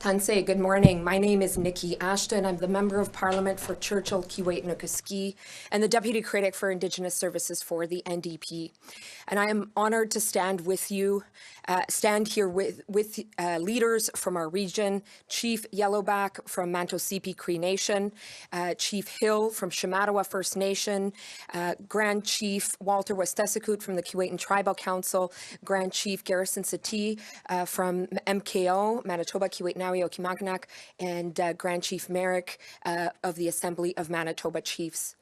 Tansei, good morning. My name is Nikki Ashton. I'm the Member of Parliament for Churchill, Kuwait, Nukuski, and the Deputy Critic for Indigenous Services for the NDP. And I am honored to stand here with leaders from our region, Chief Yellowback from Mantosipi Cree Nation, Chief Hill from Shamattawa First Nation, Grand Chief Walter Westesikut from the Kuwaitan Tribal Council, Grand Chief Garrison Satie from MKO, Manitoba, Kuwait, Nawi, Okimakanak, and Grand Chief Merrick of the Assembly of Manitoba Chiefs.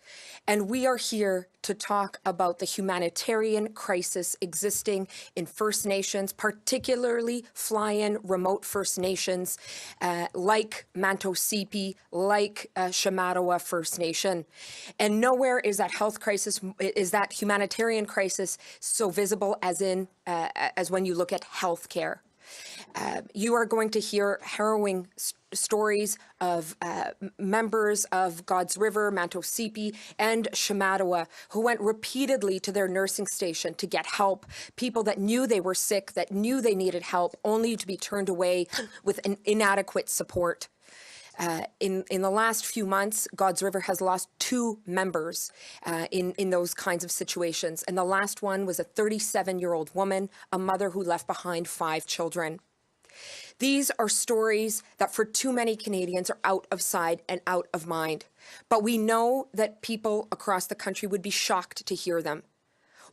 And we are here to talk about the humanitarian crisis existing in First Nations, particularly fly-in remote First Nations like Mantosipi, like Shamattawa First Nation. And nowhere is that health crisis, is that humanitarian crisis so visible as when you look at healthcare. You are going to hear harrowing stories of members of God's River, Mantosipi, and Shamattawa who went repeatedly to their nursing station to get help, people that knew they were sick, that knew they needed help, only to be turned away with an inadequate support. In the last few months, God's River has lost 2 members in those kinds of situations. And the last one was a 37-year-old woman, a mother who left behind 5 children. These are stories that for too many Canadians are out of sight and out of mind. But we know that people across the country would be shocked to hear them.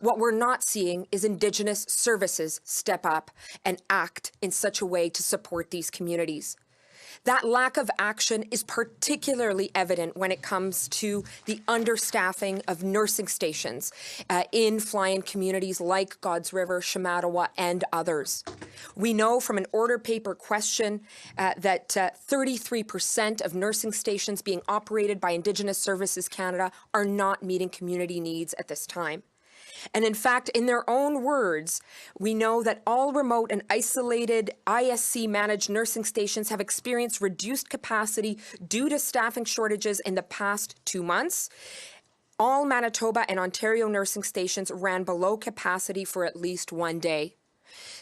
What we're not seeing is Indigenous services step up and act in such a way to support these communities. That lack of action is particularly evident when it comes to the understaffing of nursing stations in fly-in communities like God's River, Shamattawa, and others. We know from an order paper question that 33% of nursing stations being operated by Indigenous Services Canada are not meeting community needs at this time. And in fact, in their own words, we know that all remote and isolated ISC-managed nursing stations have experienced reduced capacity due to staffing shortages in the past 2 months. All Manitoba and Ontario nursing stations ran below capacity for at least 1 day.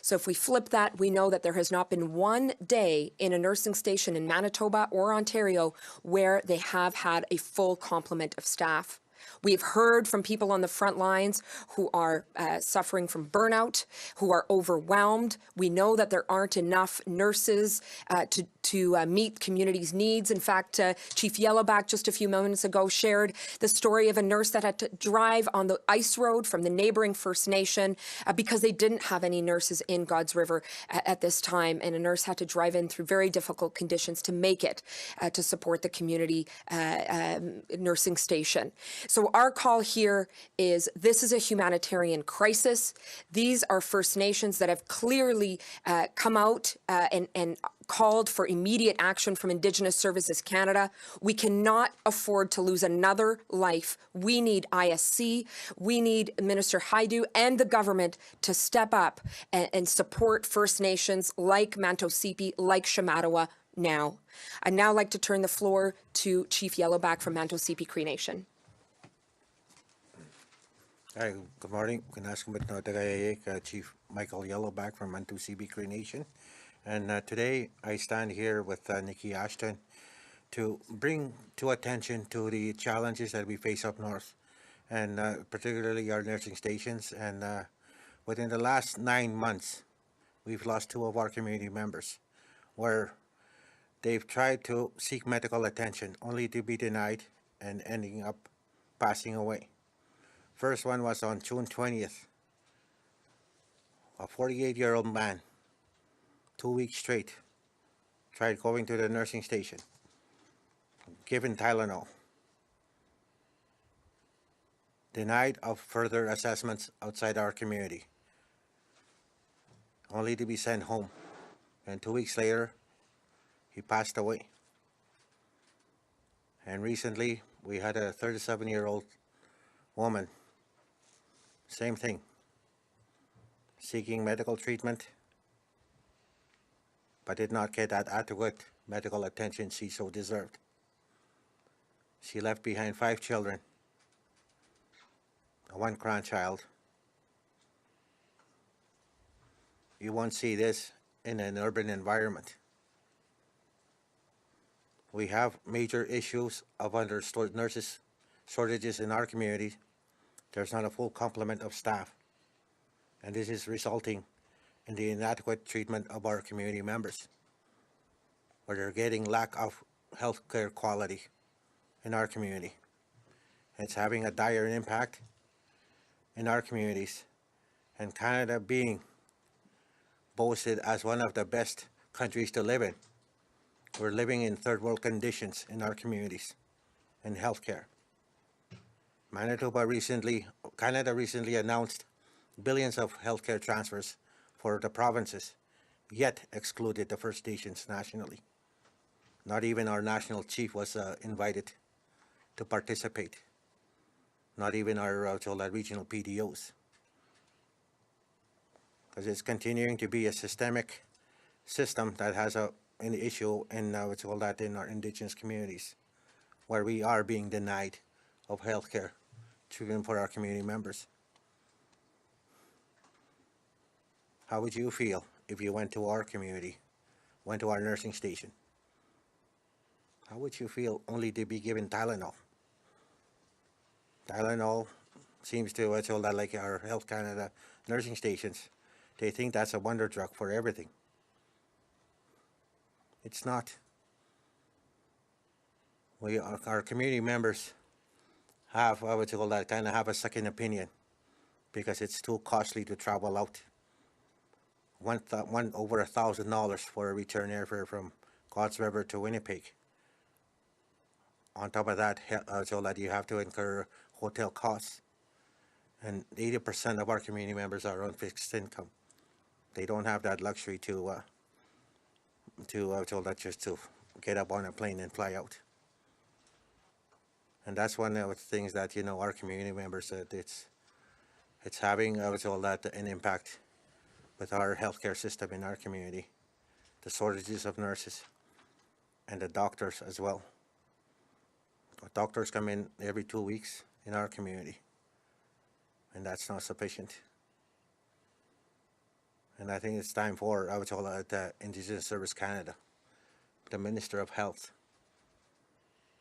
So if we flip that, we know that there has not been 1 day in a nursing station in Manitoba or Ontario where they have had a full complement of staff. We've heard from people on the front lines who are suffering from burnout, who are overwhelmed. We know that there aren't enough nurses to meet communities' needs. In fact, Chief Yellowback just a few moments ago shared the story of a nurse that had to drive on the ice road from the neighboring First Nation because they didn't have any nurses in God's River at this time. And a nurse had to drive in through very difficult conditions to make it to support the community nursing station. So our call here is this is a humanitarian crisis. These are First Nations that have clearly come out and called for immediate action from Indigenous Services Canada. We cannot afford to lose another life. We need ISC, we need Minister Haidu and the government to step up and support First Nations like Mantosipi, like Shamattawa now. I'd now like to turn the floor to Chief Yellowback from Mantosipi Cree Nation. Hi, good morning. Chief Michael Yellowback from Mantosipi Cree Nation. And today I stand here with Nikki Ashton to bring to attention to the challenges that we face up north, and particularly our nursing stations. And within the last 9 months, we've lost 2 of our community members, where they've tried to seek medical attention only to be denied and ending up passing away. First one was on June 20th. A 48-year-old man, 2 weeks straight, tried going to the nursing station, given Tylenol, denied of further assessments outside our community, only to be sent home. And 2 weeks later, he passed away. And recently, we had a 37-year-old woman, same thing, seeking medical treatment, but did not get that adequate medical attention she so deserved. She left behind 5 children, 1 grandchild. You won't see this in an urban environment. We have major issues of nurses shortages in our community. There's not a full complement of staff, and this is resulting in the inadequate treatment of our community members, where they're getting lack of healthcare quality in our community. It's having a dire impact in our communities, and Canada being boasted as one of the best countries to live in. We're living in third world conditions in our communities in healthcare. Canada recently announced billions of healthcare transfers for the provinces, yet excluded the First Nations nationally. Not even our national chief was invited to participate. Not even our regional PDOs. Because it's continuing to be a systemic system that has an issue in in our Indigenous communities, where we are being denied of healthcare treatment for our community members. How would you feel if you went to our community, went to our nursing station? How would you feel only to be given Tylenol? Tylenol seems to like our Health Canada nursing stations, they think that's a wonder drug for everything. It's not. Our community members have kind of have a second opinion, because it's too costly to travel out. Over $1,000 for a return airfare from God's River to Winnipeg. On top of that, you have to incur hotel costs, and 80% of our community members are on fixed income. They don't have that luxury to just to get up on a plane and fly out. And that's one of the things that our community members said it's having an impact with our healthcare system in our community, the shortages of nurses and the doctors as well. Doctors come in every 2 weeks in our community, and that's not sufficient. And I think it's time for the Indigenous Service Canada, the Minister of Health,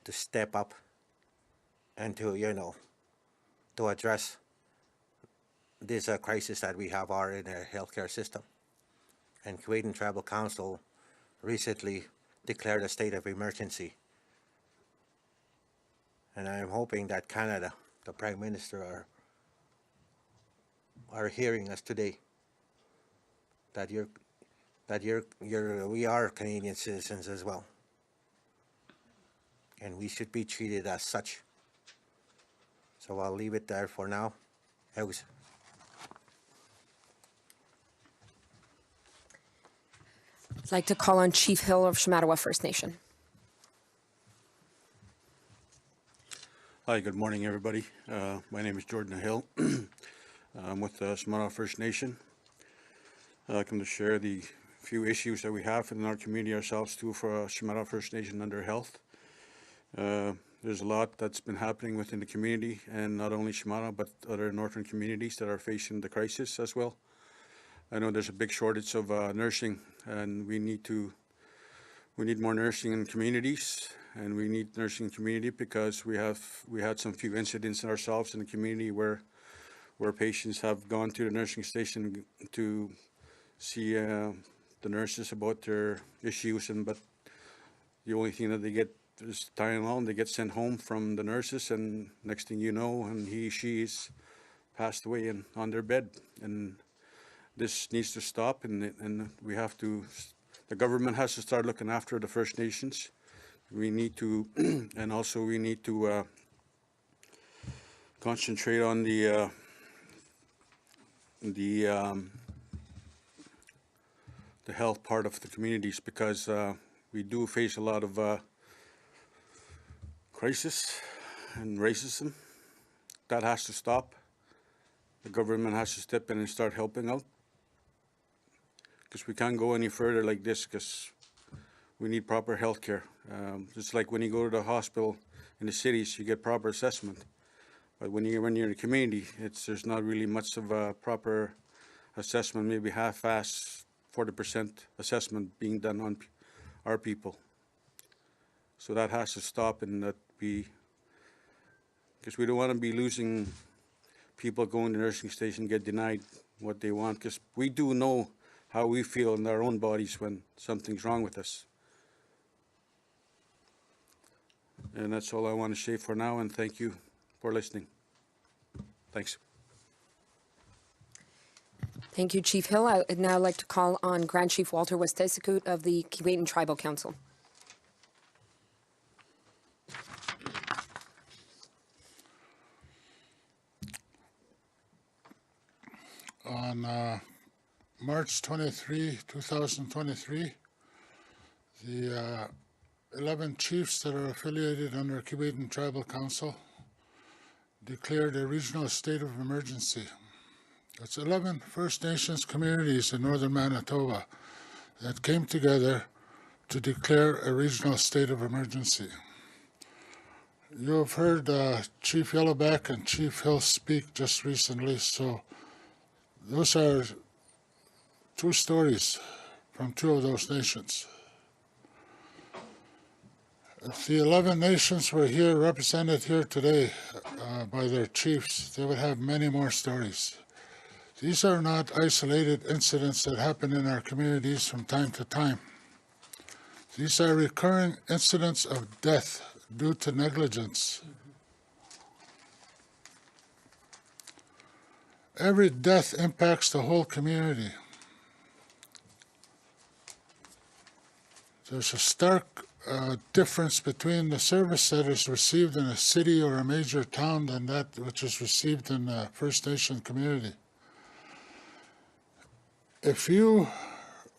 to step up and to address this crisis that we have in our healthcare system. And Kuwait Tribal Council recently declared a state of emergency. And I'm hoping that Canada, the Prime Minister, are hearing us today. That we are Canadian citizens as well, and we should be treated as such. So I'll leave it there for now. I'd like to call on Chief Hill of Shamattawa First Nation. Hi, good morning, everybody. My name is Jordan Hill. I'm with the Shamattawa First Nation. I come to share the few issues that we have in our community ourselves too for Shamattawa First Nation under health. There's a lot that's been happening within the community, and not only Shamattawa but other northern communities that are facing the crisis as well. I know there's a big shortage of nursing, and we need more nursing in communities, and we need nursing community because we had some few incidents in ourselves in the community where patients have gone to the nursing station to see the nurses about their issues, but the only thing that they get is Tylenol, and they get sent home from the nurses, and next thing you know, and she's passed away and on their bed. And this needs to stop, and we have to. The government has to start looking after the First Nations. We need to, and also we need to concentrate on the health part of the communities, because we do face a lot of crisis and racism. That has to stop. The government has to step in and start helping out, because we can't go any further like this, because we need proper health care. Just like when you go to the hospital in the cities, you get proper assessment. But when you're in the community, there's not really much of a proper assessment, maybe half-ass 40% assessment being done on our people. So that has to stop, and that be, because we don't want to be losing people going to nursing station, get denied what they want, because we do know how we feel in our own bodies when something's wrong with us. And that's all I want to say for now, and thank you for listening. Thanks. Thank you, Chief Hill. I would now like to call on Grand Chief Walter Westesikut of the Keewatin Tribal Council. On March 23, 2023, the 11 chiefs that are affiliated under Keewatin Tribal Council declared a regional state of emergency. That's 11 First Nations communities in northern Manitoba that came together to declare a regional state of emergency. You have heard Chief Yellowback and Chief Hill speak just recently, so those are two stories from two of those nations. If the 11 nations were here, represented here today by their chiefs, they would have many more stories. These are not isolated incidents that happen in our communities from time to time. These are recurring incidents of death due to negligence. Every death impacts the whole community. There's a stark difference between the service that is received in a city or a major town than that which is received in a First Nation community. If you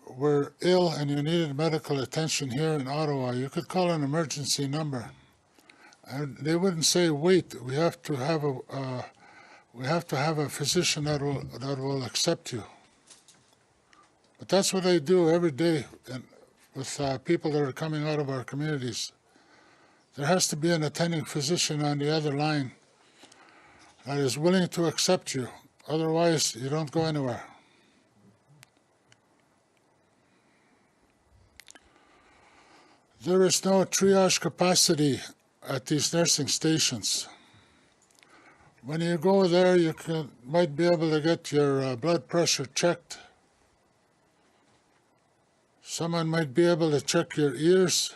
were ill and you needed medical attention here in Ottawa, you could call an emergency number. And they wouldn't say, wait, we have to have a physician that will accept you. But that's what they do every day with people that are coming out of our communities. There has to be an attending physician on the other line that is willing to accept you. Otherwise, you don't go anywhere. There is no triage capacity at these nursing stations. When you go there, you might be able to get your blood pressure checked. Someone might be able to check your ears.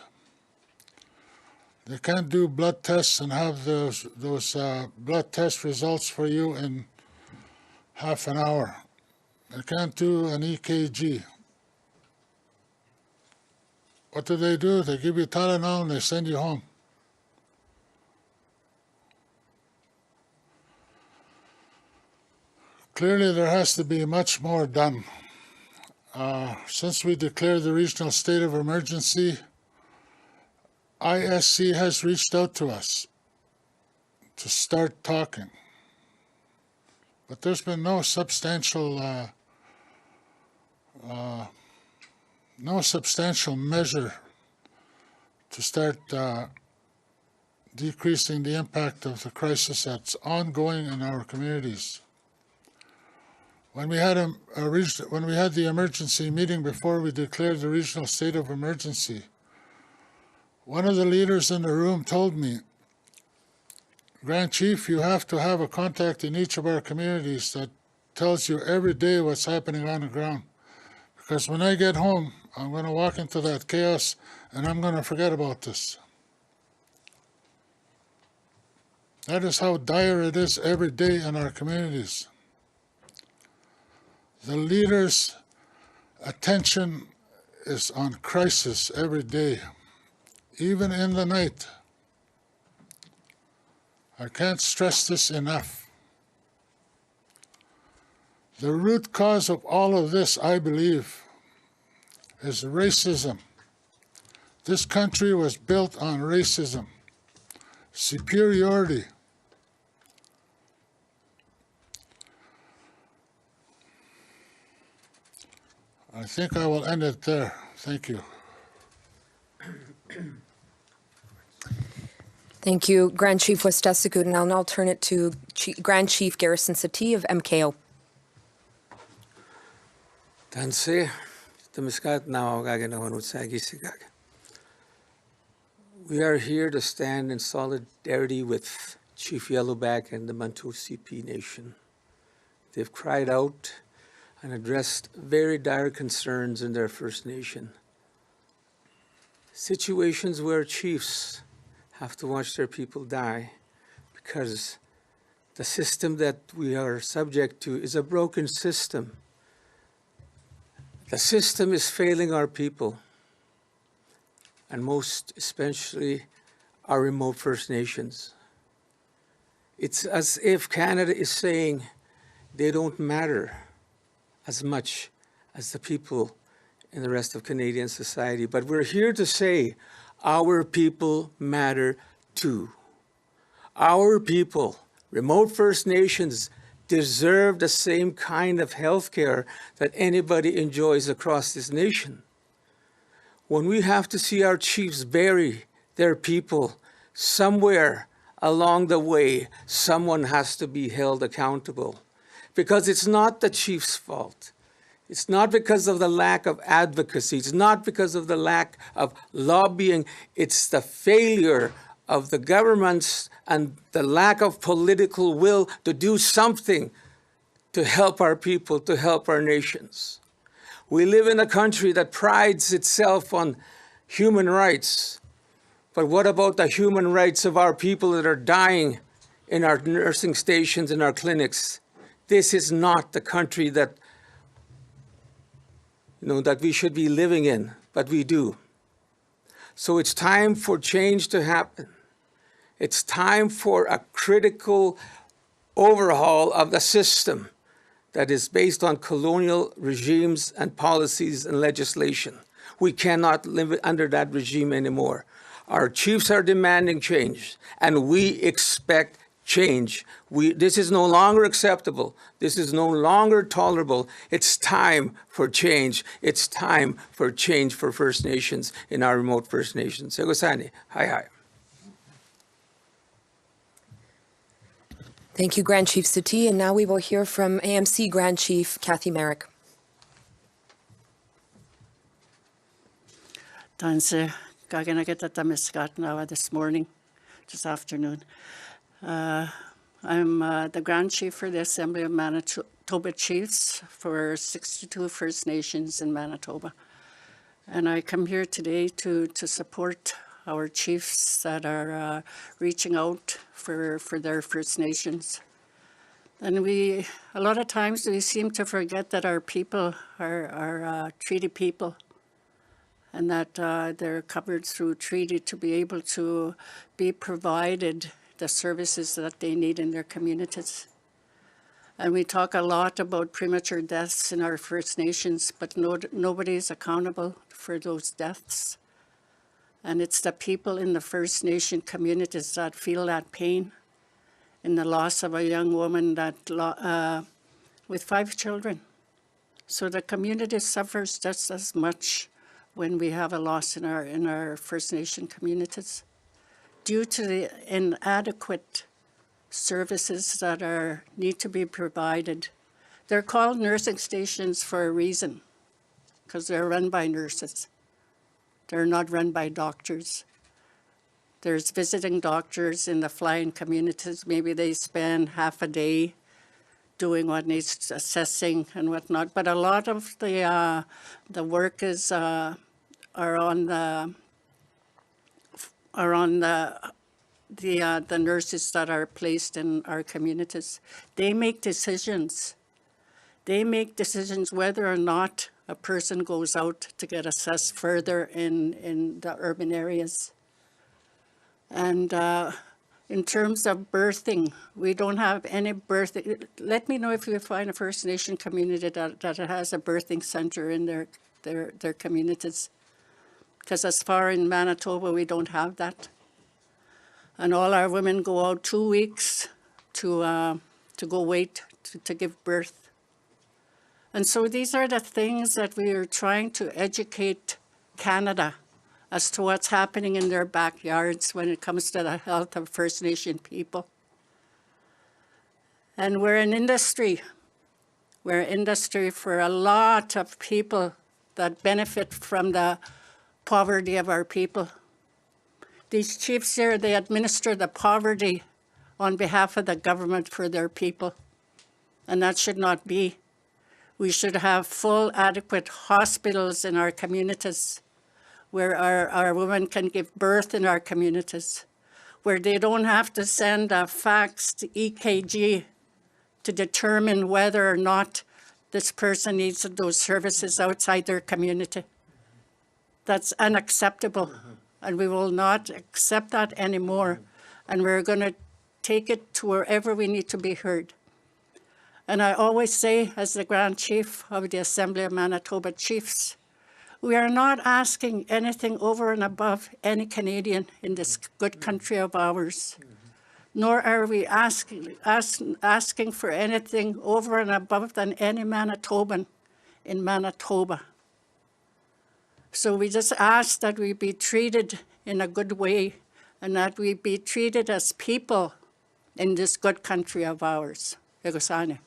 They can't do blood tests and have those blood test results for you in half an hour. They can't do an EKG. What do? They give you Tylenol and they send you home. Clearly, there has to be much more done. Since we declared the regional state of emergency, ISC has reached out to us to start talking. But there's been no substantial measure to start decreasing the impact of the crisis that's ongoing in our communities. When we had the emergency meeting before we declared the regional state of emergency, one of the leaders in the room told me, Grand Chief, you have to have a contact in each of our communities that tells you every day what's happening on the ground. Because when I get home, I'm going to walk into that chaos and I'm going to forget about this. That is how dire it is every day in our communities. The leader's attention is on crisis every day, even in the night. I can't stress this enough. The root cause of all of this, I believe, is racism. This country was built on racism, superiority. I think I will end it there. Thank you. Thank you, Grand Chief Westesikut, and I'll now turn it to Grand Chief Garrison Satie of MKO. We are here to stand in solidarity with Chief Yellowback and the Mantou CP Nation. They've cried out and addressed very dire concerns in their First Nation. Situations where chiefs have to watch their people die because the system that we are subject to is a broken system. The system is failing our people, and most especially our remote First Nations. It's as if Canada is saying they don't matter as much as the people in the rest of Canadian society. But we're here to say our people matter too. Our people, remote First Nations, deserve the same kind of health care that anybody enjoys across this nation. When we have to see our chiefs bury their people somewhere along the way, someone has to be held accountable. Because it's not the chief's fault. It's not because of the lack of advocacy. It's not because of the lack of lobbying. It's the failure of the governments and the lack of political will to do something to help our people, to help our nations. We live in a country that prides itself on human rights. But what about the human rights of our people that are dying in our nursing stations, in our clinics? This is not the country that, that we should be living in, but we do. So it's time for change to happen. It's time for a critical overhaul of the system that is based on colonial regimes and policies and legislation. We cannot live under that regime anymore. Our chiefs are demanding change, and we expect change. This is no longer acceptable. This is no longer tolerable. It's time for change. It's time for change for First Nations in our remote First Nations. Segosani, hi. Thank you, Grand Chief Sati. And now we will hear from AMC Grand Chief Kathy Merrick. Danse, Gaganagata this morning, this afternoon. I'm the Grand Chief for the Assembly of Manitoba Chiefs for 62 First Nations in Manitoba. And I come here today to support our chiefs that are reaching out for their First Nations. And a lot of times we seem to forget that our people are treaty people, and that they're covered through treaty to be able to be provided the services that they need in their communities. And we talk a lot about premature deaths in our First Nations, but nobody is accountable for those deaths. And it's the people in the First Nation communities that feel that pain in the loss of a young woman that with 5 children. So the community suffers just as much when we have a loss in our First Nation communities, due to the inadequate services that need to be provided. They're called nursing stations for a reason, because they're run by nurses. They're not run by doctors. There's visiting doctors in the fly-in communities. Maybe they spend half a day doing what needs assessing and whatnot. But a lot of the work is are on the nurses that are placed in our communities. They make decisions. They make decisions whether or not a person goes out to get assessed further in the urban areas. And in terms of birthing, we don't have any birthing. Let me know if you find a First Nation community that has a birthing center in their communities. Because as far in Manitoba, we don't have that. And all our women go out 2 weeks to go wait to give birth. And so these are the things that we are trying to educate Canada as to what's happening in their backyards when it comes to the health of First Nation people. And we're an industry. We're an industry for a lot of people that benefit from the poverty of our people. These chiefs here, they administer the poverty on behalf of the government for their people. And that should not be. We should have full, adequate hospitals in our communities where our women can give birth in our communities, where they don't have to send a faxed EKG to determine whether or not this person needs those services outside their community. That's unacceptable, and we will not accept that anymore. And we're going to take it to wherever we need to be heard. And I always say, as the Grand Chief of the Assembly of Manitoba Chiefs, we are not asking anything over and above any Canadian in this good country of ours, nor are we asking for anything over and above than any Manitoban in Manitoba. So we just ask that we be treated in a good way and that we be treated as people in this good country of ours. Egosane.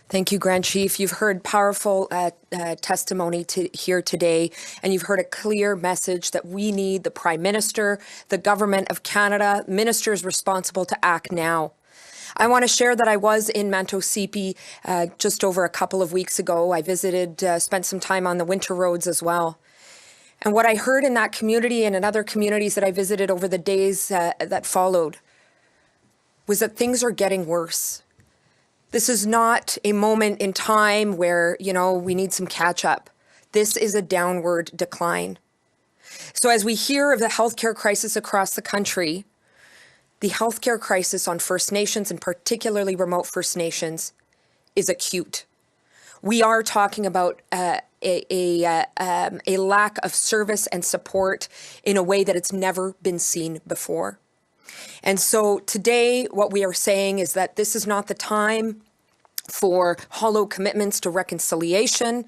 Thank you, Grand Chief. You've heard powerful testimony here today, and you've heard a clear message that we need the Prime Minister, the Government of Canada, ministers responsible to act now. I want to share that I was in Manto CP just over a couple of weeks ago. I visited, spent some time on the winter roads as well. And what I heard in that community and in other communities that I visited over the days that followed was that things are getting worse. This is not a moment in time where, we need some catch up. This is a downward decline. So as we hear of the healthcare crisis across the country, the healthcare crisis on First Nations, and particularly remote First Nations, is acute. We are talking about a lack of service and support in a way that it's never been seen before. And so today, what we are saying is that this is not the time for hollow commitments to reconciliation.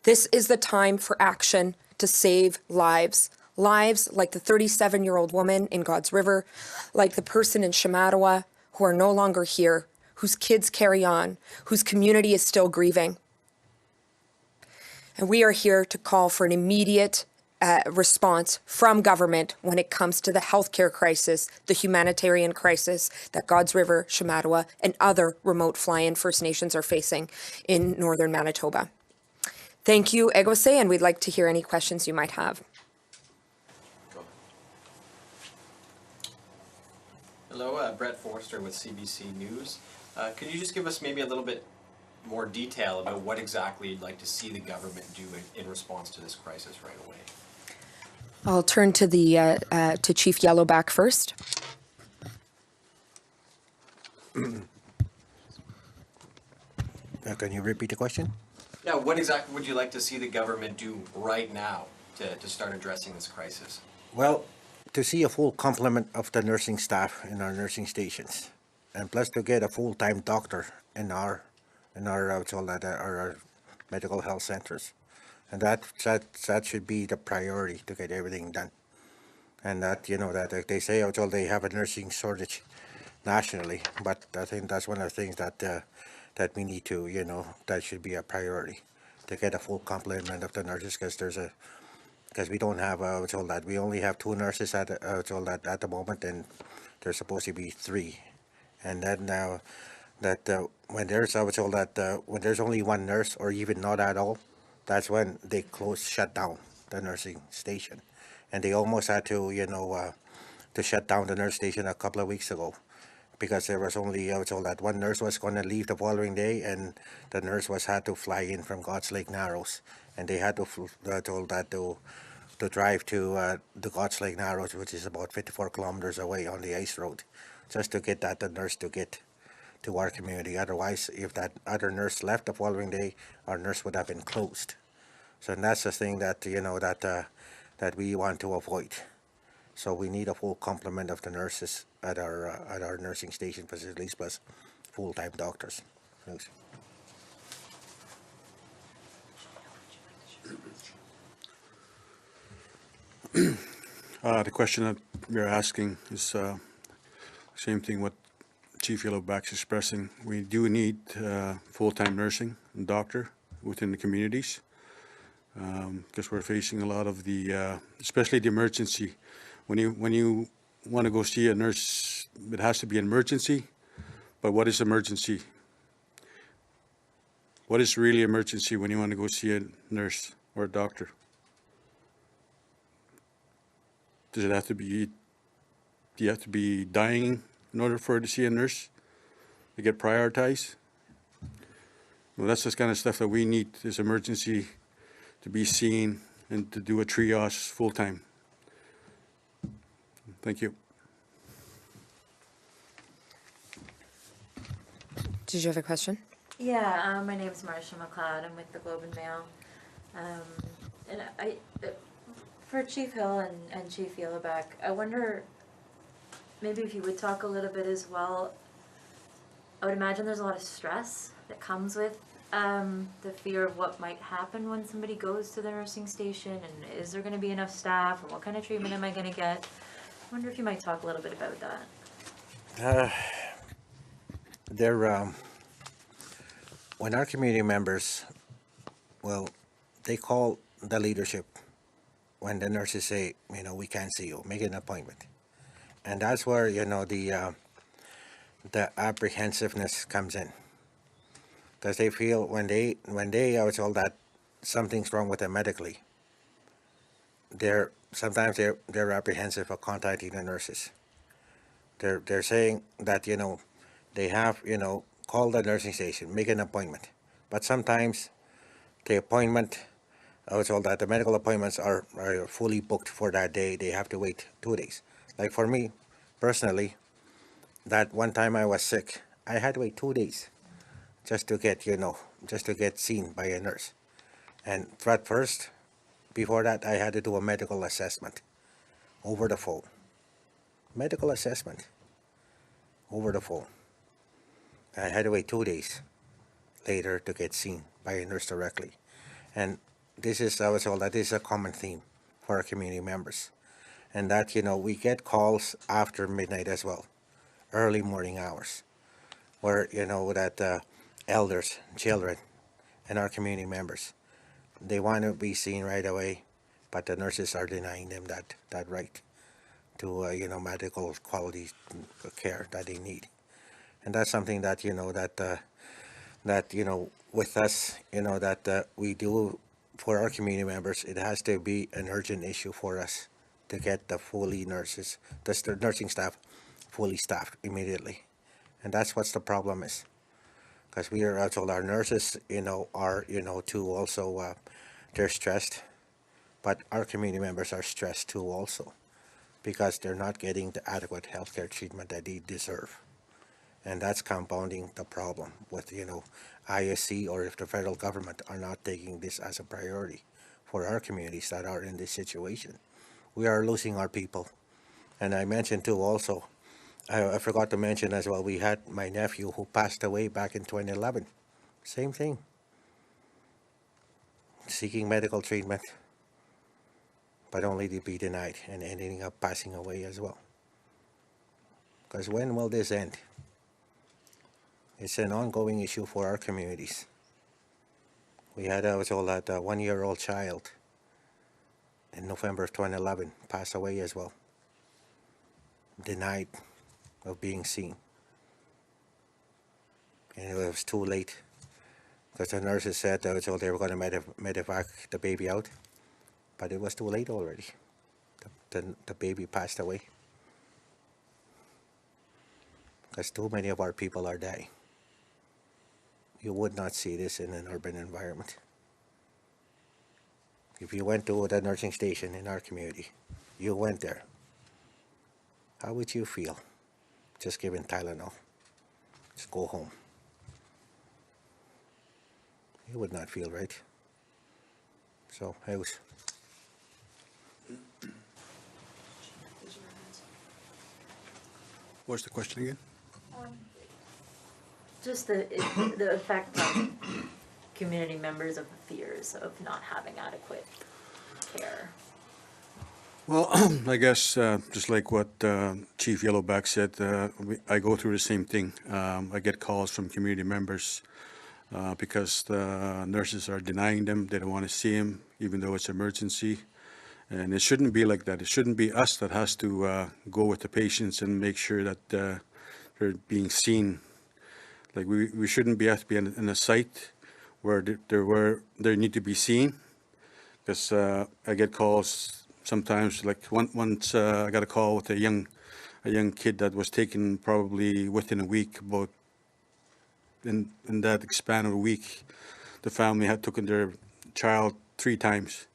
This is the time for action to save lives. Lives like the 37-year-old woman in God's River, like the person in Shamattawa who are no longer here, whose kids carry on, whose community is still grieving. And we are here to call for an immediate response from government when it comes to the healthcare crisis, the humanitarian crisis that God's River, Shamattawa, and other remote fly-in First Nations are facing in northern Manitoba. Thank you, Egose, and we'd like to hear any questions you might have. Hello, Brett Forster with CBC News. Could you just give us maybe a little bit more detail about what exactly you'd like to see the government do in response to this crisis right away? I'll turn to to Chief Yellowback first. Can you repeat the question? Yeah, what exactly would you like to see the government do right now to start addressing this crisis? Well, to see a full complement of the nursing staff in our nursing stations, and plus to get a full-time doctor in our medical health centers, and that should be the priority to get everything done. And that that they say they have a nursing shortage nationally, but I think that's one of the things that that we need to that should be a priority, to get a full complement of the nurses, because we don't have we only have 2 nurses at the moment, and there's supposed to be 3, and then now that when there's when there's only 1 nurse, or even not at all, that's when they shut down the nursing station, and they almost had to to shut down the nurse station a couple of weeks ago, because there was only 1 nurse was going to leave the following day, and the nurse had to fly in from God's Lake Narrows, and they had to drive to the God's Lake Narrows, which is about 54 kilometers away on the ice road, just to get the nurse to get to our community. Otherwise, if that other nurse left the following day, our nurse would have been closed. So that's the thing that that we want to avoid. So we need a full complement of the nurses at our nursing station facilities, plus full-time doctors. Thanks. The question that you're asking is same thing what Chief Yellowback's expressing. We do need full-time nursing and doctor. within the communities, because we're facing a lot of the, especially the emergency. When you want to go see a nurse, it has to be an emergency. But what is emergency? What is really emergency when you want to go see a nurse or a doctor? Does it have to be, do you have to be dying in order for to see a nurse to get prioritized? Well, that's the kind of stuff that we need, this emergency, to be seen and to do a triage full-time. Thank you. Did you have a question? Yeah, my name is Marcia McLeod. I'm with the Globe and Mail. And for Chief Hill and Chief Yellowback, I wonder maybe if you would talk a little bit as well. I would imagine there's a lot of stress that comes with the fear of what might happen when somebody goes to the nursing station, and is there going to be enough staff, and what kind of treatment am I going to get? I wonder if you might talk a little bit about that. When our community members, well, they call the leadership when the nurses say, we can't see you, make an appointment. And that's where, the apprehensiveness comes in. Because they feel when they are told that something's wrong with them medically, sometimes they're apprehensive of contacting the nurses. They're saying that, they have, call the nursing station, make an appointment. But sometimes the appointment, I was told that the medical appointments are fully booked for that day. They have to wait 2 days. Like for me, personally, that one time I was sick, I had to wait 2 days just to get seen by a nurse. And at first, before that, I had to do a medical assessment over the phone. Medical assessment over the phone. I had to wait 2 days later to get seen by a nurse directly. And I was told that this is a common theme for our community members. And that, we get calls after midnight as well, early morning hours, where, that elders, children, and our community members, they want to be seen right away, but the nurses are denying them that right to, medical quality care that they need. And that's something that, with us, that we do for our community members. It has to be an urgent issue for us to get the nursing staff fully staffed immediately. And that's what the problem is. Because we are told our nurses, are, too also, they're stressed. But our community members are stressed too also, because they're not getting the adequate healthcare treatment that they deserve. And that's compounding the problem with, ISC, or if the federal government are not taking this as a priority for our communities that are in this situation. We are losing our people. And I mentioned too also, I forgot to mention as well, we had my nephew who passed away back in 2011. Same thing. Seeking medical treatment, but only to be denied and ending up passing away as well. Because when will this end? It's an ongoing issue for our communities. We had, a 1-year-old child in November of 2011 pass away as well, denied of being seen. And it was too late, because the nurses said they were going to medevac the baby out, but it was too late already. The baby passed away, because too many of our people are dying. You would not see this in an urban environment. If you went to the nursing station in our community, you went there, how would you feel? Just given Tylenol, just go home. You would not feel right. So, What's the question again? Just the effect on community members of the fears of not having adequate care. Well, I guess just like what Chief Yellowback said, I go through the same thing. I get calls from community members because the nurses are denying them. They don't want to see him, even though it's emergency. And it shouldn't be like that. It shouldn't be us that has to go with the patients and make sure that they're being seen. Like we shouldn't have to be in a site where they need to be seen. Because I get calls sometimes. Like once I got a call with a young kid that was taken probably within a week. About in that span of a week, the family had taken their child 3 times.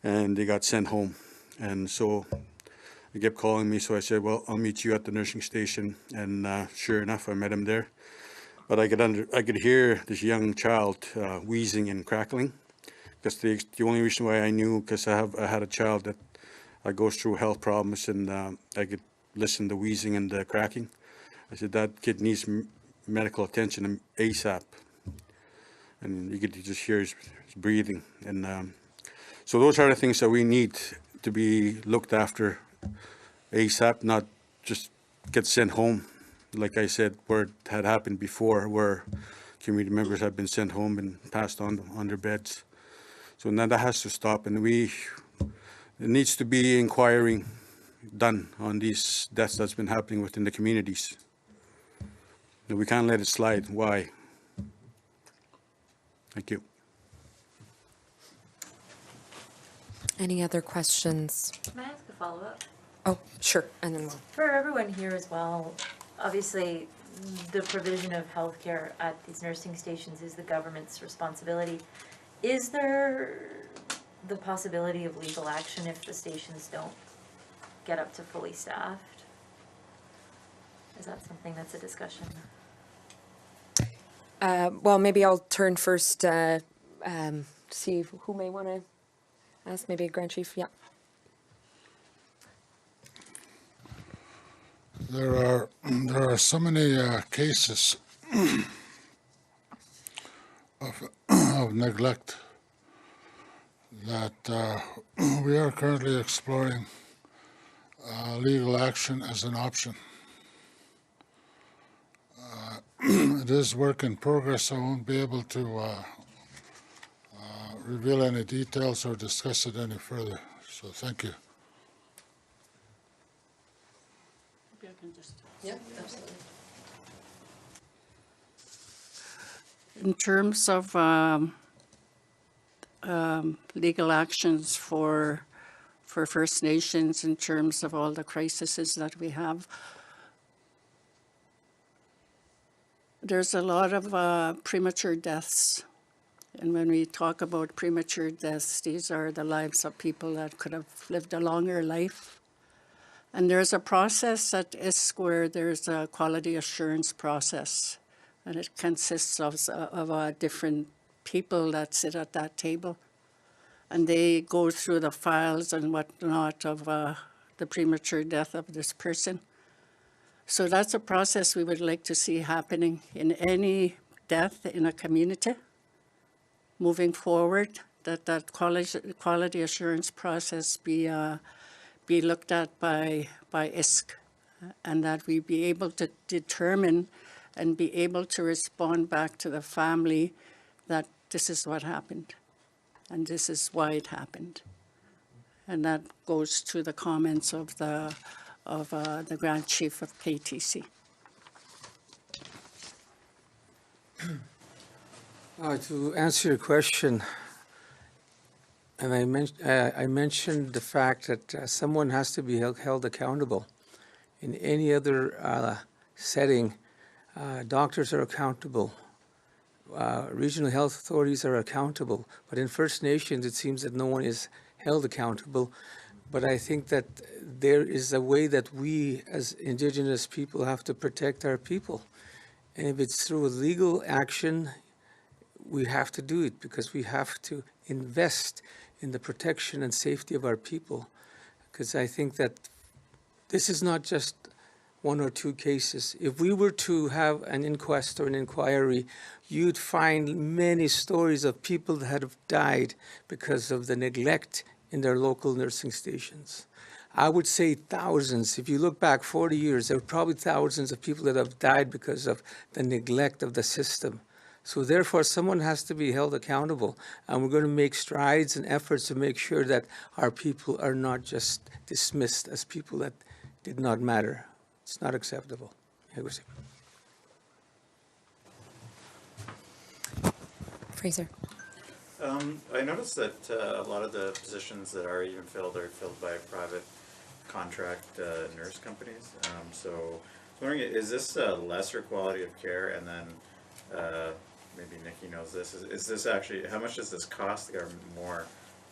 And they got sent home. And so he kept calling me, so I said, well, I'll meet you at the nursing station. And sure enough, I met him there. But I could hear this young child wheezing and crackling. Because the only reason why I knew, because I had a child that goes through health problems, and I could listen to the wheezing and the cracking. I said, that kid needs medical attention ASAP. And you could just hear his breathing. And so those are the things that we need to be looked after ASAP, not just get sent home. Like I said, where it had happened before, where community members have been sent home and passed on their beds. So now that has to stop, and it needs to be inquiring done on these deaths that's been happening within the communities. And we can't let it slide. Why? Thank you. Any other questions? Can I ask a follow-up? Oh, sure, and then we'll. For everyone here as well, obviously, the provision of healthcare at these nursing stations is the government's responsibility. Is there the possibility of legal action if the stations don't get up to fully staffed? Is that something that's a discussion? Well, maybe I'll turn first, see who may want to ask, maybe Grand Chief, yeah. There are so many cases of neglect that we are currently exploring legal action as an option. It is work in progress. I won't be able to reveal any details or discuss it any further. So thank you. Maybe I can just. Yeah, absolutely. In terms of legal actions for First Nations, in terms of all the crises that we have, there's a lot of premature deaths. And when we talk about premature deaths, these are the lives of people that could have lived a longer life. And there's a process at ISK where there's a quality assurance process. And it consists of different people that sit at that table. And they go through the files and whatnot of the premature death of this person. So that's a process we would like to see happening in any death in a community. Moving forward, that quality assurance process be looked at by ISK, and that we be able to determine and be able to respond back to the family that this is what happened, and this is why it happened. And that goes to the comments of the Grand Chief of KTC. To answer your question, and I mentioned the fact that someone has to be held accountable. In any other setting, doctors are accountable. Regional health authorities are accountable. But in First Nations, it seems that no one is held accountable. But I think that there is a way that we as Indigenous people have to protect our people. And if it's through legal action, we have to do it because we have to invest in the protection and safety of our people. Because I think that this is not just 1 or 2 cases. If we were to have an inquest or an inquiry, you'd find many stories of people that have died because of the neglect in their local nursing stations. I would say thousands. If you look back 40 years, there were probably thousands of people that have died because of the neglect of the system. So therefore, someone has to be held accountable, and we're going to make strides and efforts to make sure that our people are not just dismissed as people that did not matter. It's not acceptable. Fraser. I noticed that a lot of the positions that are even filled are filled by private contract nurse companies. So I was wondering, is this a lesser quality of care? And then maybe Nikki knows this. Is this actually, how much does this cost the government more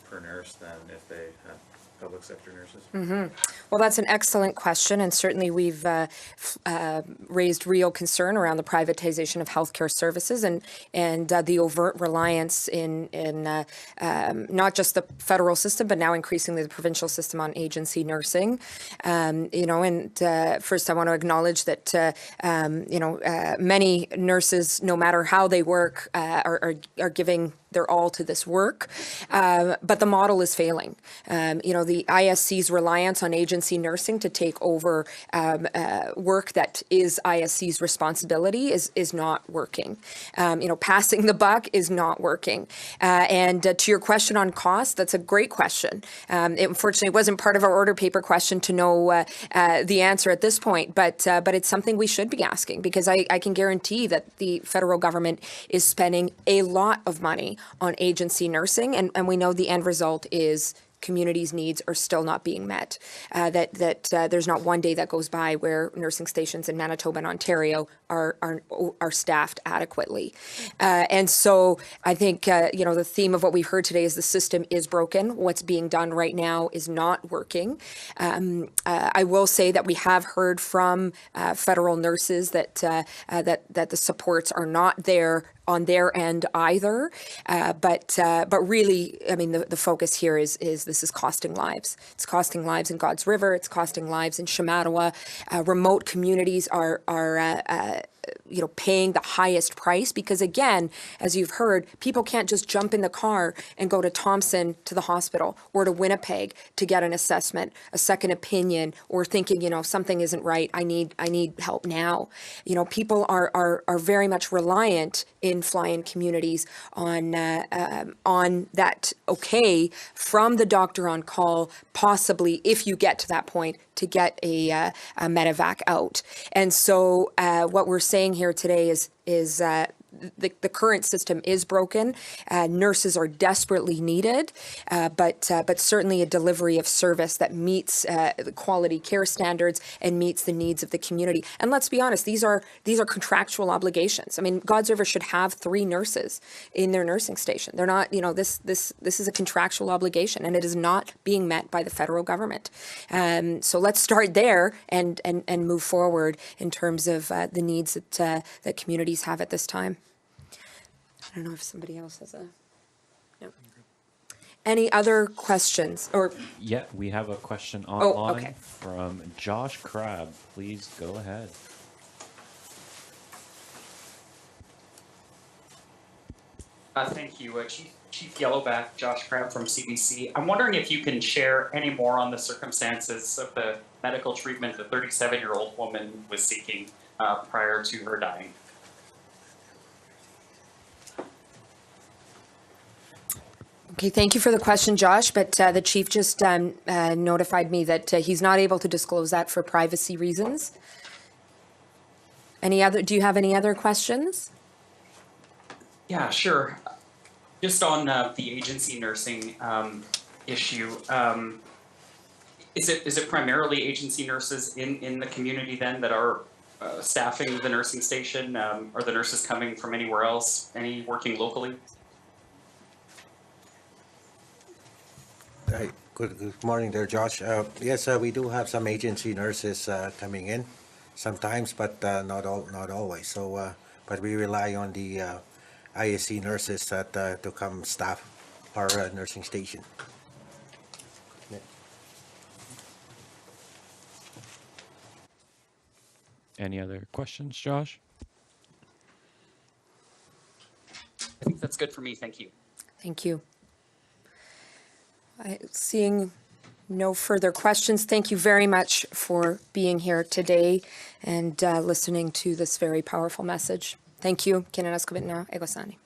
per nurse than if they had public sector nurses? Well, that's an excellent question, and certainly we've raised real concern around the privatization of healthcare services and the overt reliance in not just the federal system, but now increasingly the provincial system on agency nursing. First I want to acknowledge that many nurses, no matter how they work, are giving their all to this work, but the model is failing. The ISC's reliance on agency nursing to take over work that is ISC's responsibility is not working. Passing the buck is not working. And to your question on cost, that's a great question. Unfortunately, it wasn't part of our order paper question to know the answer at this point, but it's something we should be asking, because I can guarantee that the federal government is spending a lot of money on agency nursing, and we know the end result is communities' needs are still not being met. There's not one day that goes by where nursing stations in Manitoba and Ontario are staffed adequately. And so I think the theme of what we've heard today is the system is broken. What's being done right now is not working. I will say that we have heard from federal nurses that the supports are not there on their end either, but really, I mean, the focus here is this is costing lives. It's costing lives in God's River. It's costing lives in Shamattawa. Remote communities are paying the highest price because, again, as you've heard, people can't just jump in the car and go to Thompson to the hospital or to Winnipeg to get an assessment, a second opinion, or thinking, something isn't right. I need help now. People are very much reliant in fly-in communities on that okay from the doctor on call, possibly if you get to that point, to get a medevac out. And so what we're saying here today is the current system is broken. Nurses are desperately needed, but certainly a delivery of service that meets the quality care standards and meets the needs of the community. And let's be honest, these are contractual obligations. I mean, God's River should have 3 nurses in their nursing station. They're not, this is a contractual obligation, and it is not being met by the federal government. So let's start there and move forward in terms of the needs that communities have at this time. I don't know if somebody else has no. Any other questions or? Yeah, we have a question online okay. from Josh Crabb. Please go ahead. Thank you. Chief Yellowback, Josh Crabb from CBC. I'm wondering if you can share any more on the circumstances of the medical treatment the 37-year-old woman was seeking prior to her dying. Okay, thank you for the question, Josh, but the chief just notified me that he's not able to disclose that for privacy reasons. Do you have any other questions? Yeah, sure. Just on the agency nursing issue, is it primarily agency nurses in the community then that are staffing the nursing station? Are the nurses coming from anywhere else, any working locally? Hi, good morning there, Josh. Yes, we do have some agency nurses coming in sometimes, but not always. So, but we rely on the ISC nurses to come staff our nursing station. Yeah. Any other questions, Josh? I think that's good for me. Thank you. Thank you. Seeing no further questions, thank you very much for being here today and listening to this very powerful message. Thank you. Kinanaskabitna Egosani.